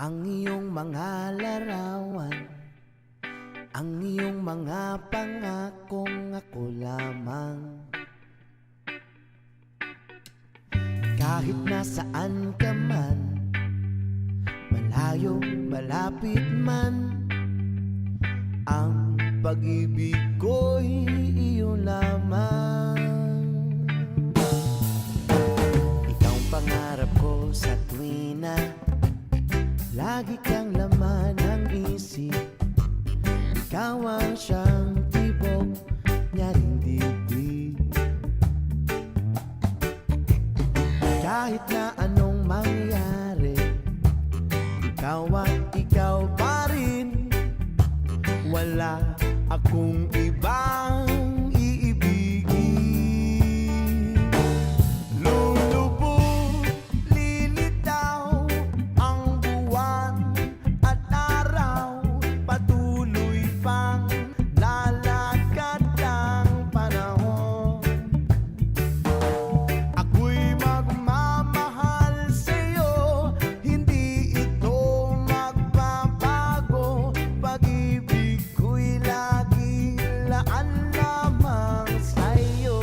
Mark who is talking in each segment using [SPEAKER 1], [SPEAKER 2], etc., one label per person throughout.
[SPEAKER 1] ang iyong mga larawan, ang iyong mga pangakong ako lamang. Kahit nasaan ka man, malayo, malapit man, ang pag-ibig ko'y iyo lamang. Ikaw ang pangarap ko sa tuwina, lagi kang laman ng isip. Ikaw ang siyang tibok niya ring dibdib. Kahit na anong mangyari, ikaw at ikaw pa rin. Wala akong ibang iibigin. Lulubog, lilitaw ang buwan at araw, patuloy pang lalakad ang panahon. Ako'y magmamahal sa'yo, hindi ito magbabago. Pag-ibig ko'y lagi laan lamang sa'yo.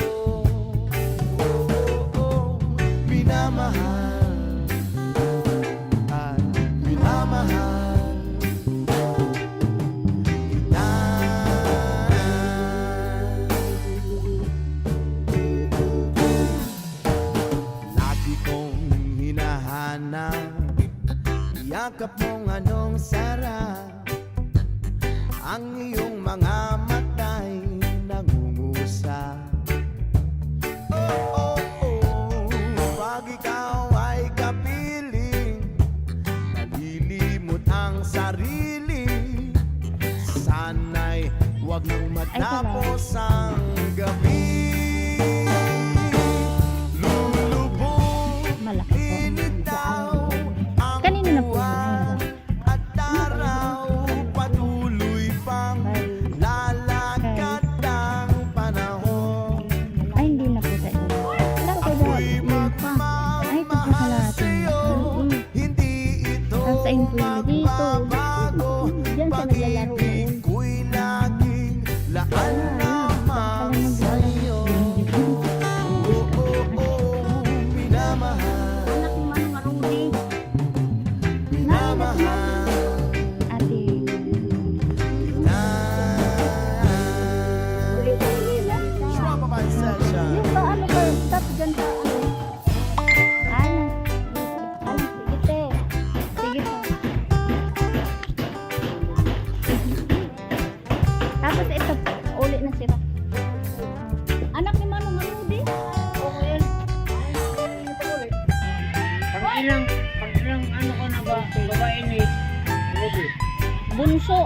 [SPEAKER 1] Minamahal at minamahal kita. Lagi kong hinahanap yakap mong anong sarap, ang iyong mga mata'y nangungusap. Oh, oh, oh, pag ikaw ay kapiling, nalilimot ang sarili. Sana'y huwag nang matapos ang gabi. Lulubog,
[SPEAKER 2] Malaki po.
[SPEAKER 1] lilitaw ang
[SPEAKER 2] Kanina na po
[SPEAKER 1] buwan at araw, patuloy pang lalakad ang panahon.
[SPEAKER 2] Ay, hindi na po tayo.
[SPEAKER 1] Ako'y magmamahal sa'yo, hindi ito
[SPEAKER 2] Ang sa info dito.
[SPEAKER 1] magbabago.
[SPEAKER 2] Diyan sa naglalaro.
[SPEAKER 1] Pag-ibig ko'y laging laan lamang sa'yo. Oh, oh, oh, minamahal,
[SPEAKER 2] Anak ni Manong Arudi.
[SPEAKER 1] minamahal
[SPEAKER 2] Ate.
[SPEAKER 1] kita. Trauma by session.
[SPEAKER 2] Yung ba ano ka? Stop dyan sa ano? Ano? Ano? Sige te. Sige pa. Tapos ito, uli na sila. Anak ni Manong Arudi. Okay.
[SPEAKER 3] Pag ilang ano ko na ba babae ni Ruby?
[SPEAKER 2] Bunso.